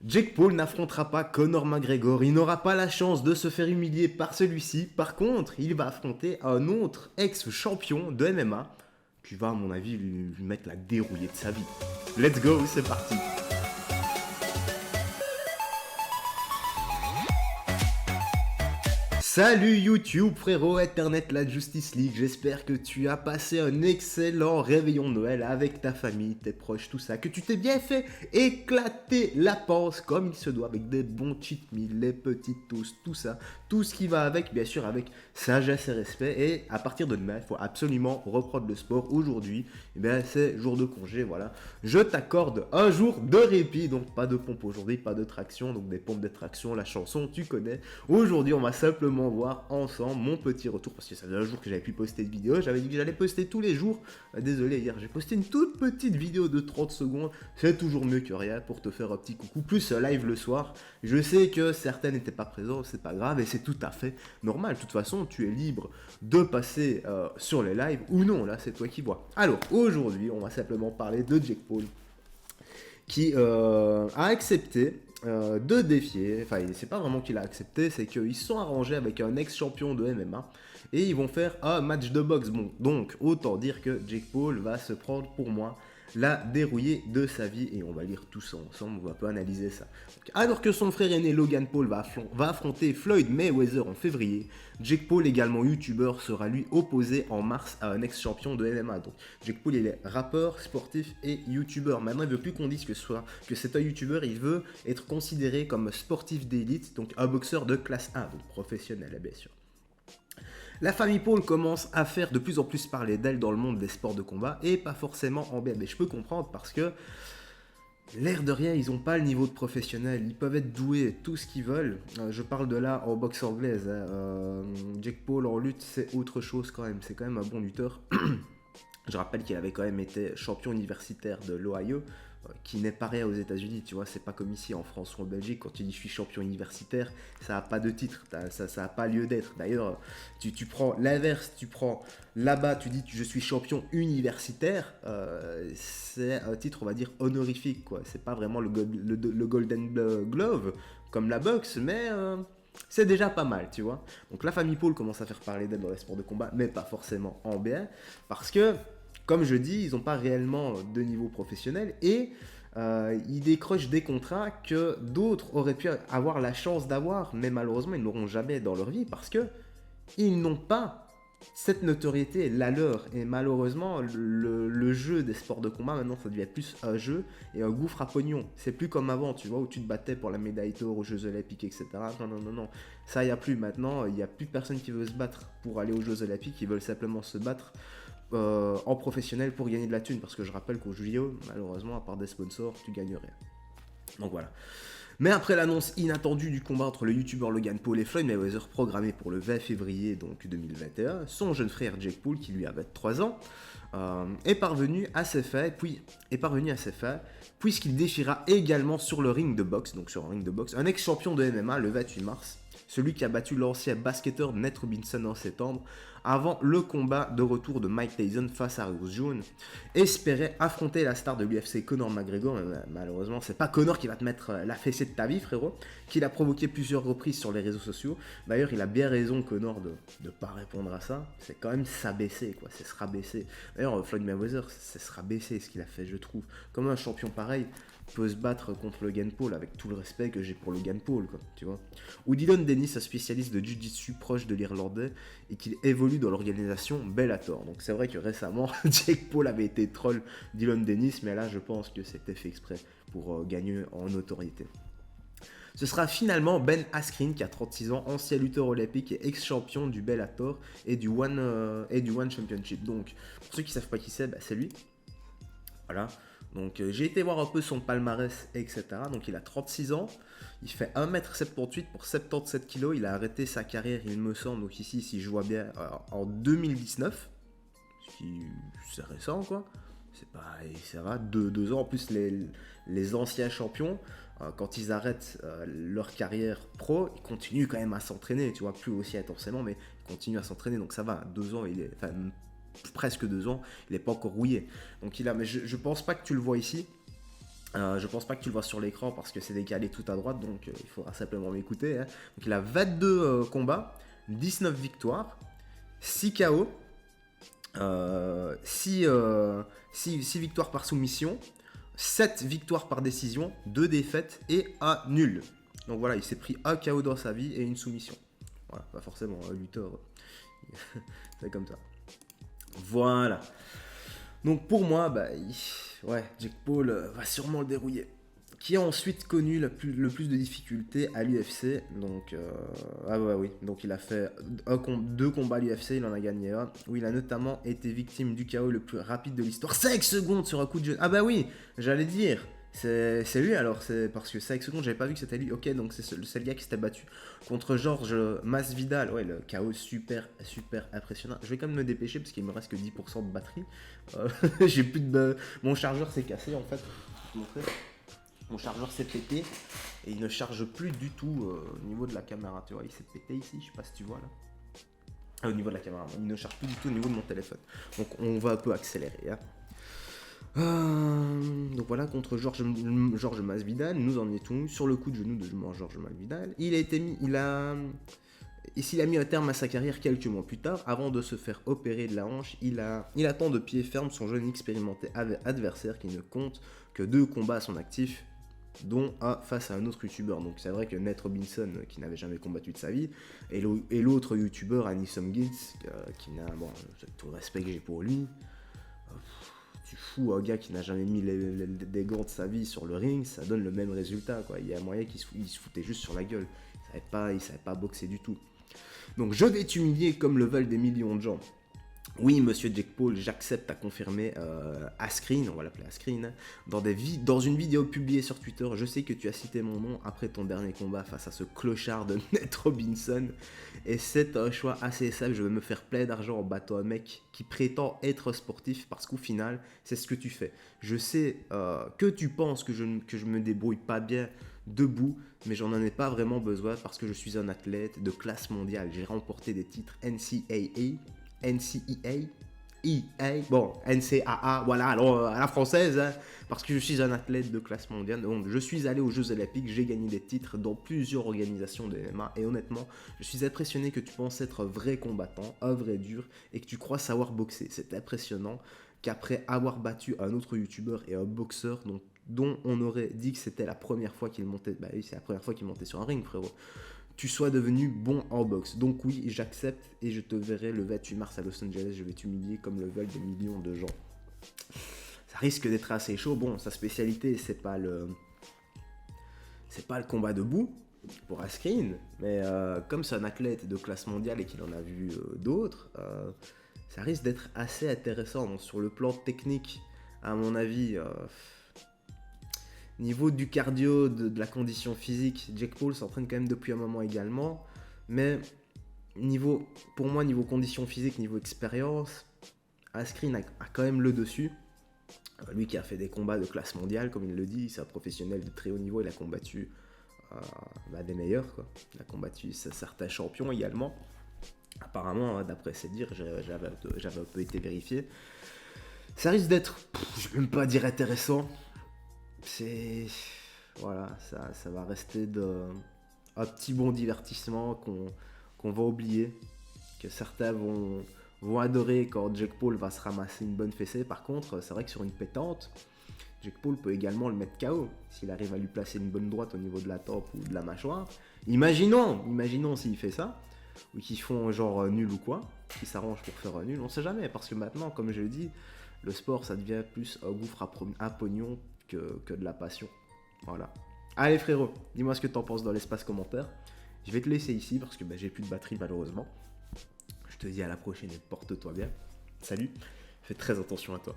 Jake Paul n'affrontera pas Conor McGregor, il n'aura pas la chance de se faire humilier par celui-ci. Par contre, il va affronter un autre ex-champion de MMA qui va, à mon avis, lui mettre la dérouillée de sa vie. Let's go, c'est parti. Salut YouTube frérot, Internet la Justice League, j'espère que tu as passé un excellent réveillon de Noël avec ta famille, tes proches, tout ça, que tu t'es bien fait éclater la panse comme il se doit avec des bons cheat meals, les petites toasts, tout ça, tout ce qui va avec, bien sûr avec sagesse et respect. Et à partir de demain, il faut absolument reprendre le sport. Aujourd'hui, c'est jour de congé, voilà. Je t'accorde un jour de répit, donc pas de pompe aujourd'hui, pas de traction, donc des pompes de traction, la chanson, tu connais. Aujourd'hui, on va simplement voir ensemble mon petit retour, parce que ça faisait un jour que j'avais pu poster de vidéo. J'avais dit que j'allais poster tous les jours. Désolé, hier j'ai posté une toute petite vidéo de 30 secondes. C'est toujours mieux que rien pour te faire un petit coucou, plus live le soir. Je sais que certains n'étaient pas présents, c'est pas grave et c'est tout à fait normal. De toute façon, tu es libre de passer sur les lives ou non, là c'est toi qui vois. Alors aujourd'hui, on va simplement parler de Jake Paul qui a accepté de défier, enfin c'est pas vraiment qu'il a accepté, c'est qu'ils se sont arrangés avec un ex-champion de MMA et ils vont faire un match de boxe. Bon, donc autant dire que Jake Paul va se prendre pour moi la dérouillée de sa vie et on va lire tout ça ensemble, on va un peu analyser ça. Donc, alors que son frère aîné Logan Paul va affronter Floyd Mayweather en février, Jake Paul, également youtubeur, sera lui opposé en mars à un ex-champion de MMA. Donc Jake Paul il est rappeur, sportif et youtubeur. Maintenant il veut plus qu'on dise que c'est un youtubeur, il veut être considéré comme sportif d'élite, donc un boxeur de classe 1, donc professionnel bien sûr. La famille Paul commence à faire de plus en plus parler d'elle dans le monde des sports de combat et pas forcément en bien. Mais je peux comprendre parce que l'air de rien, ils n'ont pas le niveau de professionnel. Ils peuvent être doués, tout ce qu'ils veulent. Je parle de là en boxe anglaise. Jake Paul en lutte, c'est autre chose quand même. C'est quand même un bon lutteur. Je rappelle qu'il avait quand même été champion universitaire de l'Ohio, qui n'est pas rien aux États-Unis, tu vois. C'est pas comme ici en France ou en Belgique, quand tu dis je suis champion universitaire, ça n'a pas de titre, ça n'a pas lieu d'être. D'ailleurs, tu prends l'inverse, tu prends là-bas, tu dis je suis champion universitaire, c'est un titre, on va dire, honorifique, quoi. C'est pas vraiment le Golden Glove comme la boxe, mais. C'est déjà pas mal, tu vois. Donc la famille Paul commence à faire parler d'elle dans les sports de combat, mais pas forcément en bien, parce que, comme je dis, ils n'ont pas réellement de niveau professionnel et ils décrochent des contrats que d'autres auraient pu avoir la chance d'avoir, mais malheureusement ils n'auront jamais dans leur vie parce que ils n'ont pas cette notoriété, la leur. Et malheureusement, le jeu des sports de combat, maintenant, ça devient plus un jeu et un gouffre à pognon. C'est plus comme avant, tu vois, où tu te battais pour la médaille d'or aux Jeux Olympiques, etc. Non, non, non, non. Ça, il n'y a plus maintenant. Il n'y a plus personne qui veut se battre pour aller aux Jeux Olympiques. Ils veulent simplement se battre en professionnel pour gagner de la thune. Parce que je rappelle qu'au JO, malheureusement, à part des sponsors, tu gagnes rien. Donc voilà. Mais après l'annonce inattendue du combat entre le youtubeur Logan Paul et Floyd Mayweather programmé pour le 20 février donc 2021, son jeune frère Jake Paul, qui lui avait 3 ans, est parvenu à ses fins, puisqu'il déchira également sur le ring de boxe, donc sur un ring de boxe, un ex-champion de MMA le 28 mars, celui qui a battu l'ancien basketteur Nate Robinson en septembre, avant le combat de retour de Mike Tyson face à Roose Jones, espérait affronter la star de l'UFC Conor McGregor, mais malheureusement c'est pas Conor qui va te mettre la fessée de ta vie frérot, qu'il a provoqué plusieurs reprises sur les réseaux sociaux. D'ailleurs il a bien raison Conor de pas répondre à ça, c'est quand même s'abaisser quoi, c'est se rabaisser. D'ailleurs Floyd Mayweather c'est se rabaisser ce qu'il a fait je trouve, comme un champion pareil peut se battre contre Logan Paul avec tout le respect que j'ai pour Logan Paul, quoi, tu vois. Ou Dylan Dennis, un spécialiste de jiu-jitsu proche de l'Irlandais et qu'il évolue dans l'organisation Bellator. Donc c'est vrai que récemment, Jake Paul avait été troll Dylan Dennis, mais là je pense que c'était fait exprès pour gagner en notoriété. Ce sera finalement Ben Askren qui a 36 ans, ancien lutteur olympique et ex-champion du Bellator et du One Championship. Donc pour ceux qui ne savent pas qui c'est, c'est lui. Voilà. Donc j'ai été voir un peu son palmarès, etc. Donc il a 36 ans, il fait 1m78 pour 77 kg, il a arrêté sa carrière, il me semble, donc ici, si je vois bien, en 2019, ce qui c'est récent quoi, c'est pas, ça va, 2 ans, en plus les anciens champions, quand ils arrêtent leur carrière pro, ils continuent quand même à s'entraîner, tu vois, plus aussi intensément, mais ils continuent à s'entraîner, donc ça va, 2 ans, il est, enfin, presque 2 ans, il n'est pas encore rouillé. Donc il a, mais je pense pas que tu le vois ici. Je pense pas que tu le vois sur l'écran parce que c'est décalé tout à droite, donc il faudra simplement m'écouter, hein. Donc il a 22 combats, 19 victoires, 6 KO, 6 victoires par soumission, 7 victoires par décision, 2 défaites et un nul. Donc voilà, il s'est pris un KO dans sa vie et une soumission. Voilà, pas forcément un lutteur, c'est comme ça. Voilà. Donc pour moi, ouais, Jake Paul va sûrement le dérouiller. Qui a ensuite connu le plus de difficultés à l'UFC. Donc, ah ouais, oui. Donc il a fait 2 combats à l'UFC, il en a gagné un. Où il a notamment été victime du KO le plus rapide de l'histoire. 5 secondes sur un coup de genou. Ah bah oui, j'allais dire. C'est lui alors, c'est parce que 5 secondes, j'avais pas vu que c'était lui. Ok, donc c'est le gars qui s'était battu contre Georges Masvidal. Ouais, le KO super impressionnant. Je vais quand même me dépêcher parce qu'il me reste que 10% de batterie. J'ai plus de. Mon chargeur s'est cassé en fait. Je vais te montrer. Mon chargeur s'est pété et il ne charge plus du tout au niveau de la caméra. Tu vois, il s'est pété ici, je sais pas si tu vois là. Au niveau de la caméra, il ne charge plus du tout au niveau de mon téléphone. Donc on va un peu accélérer. Hein. Donc voilà, contre Georges Masvidal, nous en étions sur le coup de genou de Georges Masvidal. Il a mis un terme à sa carrière quelques mois plus tard. Avant de se faire opérer de la hanche, il attend de pied ferme son jeune expérimenté adversaire qui ne compte que 2 combats à son actif, dont un face à un autre youtubeur. Donc c'est vrai que Nate Robinson, qui n'avait jamais combattu de sa vie, et l'autre youtubeur, Anisam Gitz, qui n'a, bon, tout le respect que j'ai pour lui, tu fous un gars qui n'a jamais mis des gants de sa vie sur le ring, ça donne le même résultat, quoi. Il y a moyen qu'il se foutait juste sur la gueule, il savait pas boxer du tout. Donc je vais t'humilier comme le veulent des millions de gens. Oui, monsieur Jake Paul, j'accepte à confirmer Ascreen, on va l'appeler Ascreen, dans une vidéo publiée sur Twitter. Je sais que tu as cité mon nom après ton dernier combat face à ce clochard de Nate Robinson. Et c'est un choix assez simple, je vais me faire plein d'argent en battant un mec qui prétend être sportif parce qu'au final, c'est ce que tu fais. Je sais que tu penses que je me débrouille pas bien debout, mais j'en ai pas vraiment besoin parce que je suis un athlète de classe mondiale. J'ai remporté des titres NCAA. NCAA, voilà, alors à la française, hein, parce que je suis un athlète de classe mondiale, donc je suis allé aux Jeux Olympiques, j'ai gagné des titres dans plusieurs organisations de MMA, et honnêtement, je suis impressionné que tu penses être un vrai combattant, un vrai dur, et que tu crois savoir boxer. C'est impressionnant qu'après avoir battu un autre youtubeur et un boxeur, dont on aurait dit que c'était la première fois qu'il montait, bah oui, c'est la première fois qu'il montait sur un ring, frérot, tu sois devenu bon en boxe. Donc oui, j'accepte et je te verrai le 28 mars à Los Angeles. Je vais t'humilier comme le veulent des millions de gens. Ça risque d'être assez chaud. Bon, sa spécialité, c'est pas le combat debout pour Ascreen, mais comme c'est un athlète de classe mondiale et qu'il en a vu d'autres, ça risque d'être assez intéressant. Donc, sur le plan technique, à mon avis, niveau du cardio, de la condition physique, Jake Paul s'entraîne quand même depuis un moment également. Mais pour moi, niveau condition physique, niveau expérience, Ascreen a quand même le dessus. Lui qui a fait des combats de classe mondiale, comme il le dit, c'est un professionnel de très haut niveau, il a combattu des meilleurs, quoi. Il a combattu certains champions également. Apparemment, d'après ses dires, j'avais un peu été vérifié. Ça risque d'être, je ne vais même pas dire intéressant. Voilà, ça va rester un petit bon divertissement qu'on va oublier, que certains vont adorer quand Jake Paul va se ramasser une bonne fessée. Par contre, c'est vrai que sur une pétante, Jake Paul peut également le mettre KO s'il arrive à lui placer une bonne droite au niveau de la tempe ou de la mâchoire. Imaginons s'il fait ça, ou qu'ils font genre nul ou quoi, qu'ils s'arrangent pour faire un nul, on sait jamais, parce que maintenant, comme je le dis, le sport ça devient plus un gouffre à pognon que de la passion. Voilà. Allez frérot, dis-moi ce que t'en penses dans l'espace commentaire. Je vais te laisser ici parce que j'ai plus de batterie malheureusement. Je te dis à la prochaine et porte-toi bien. Salut, fais très attention à toi.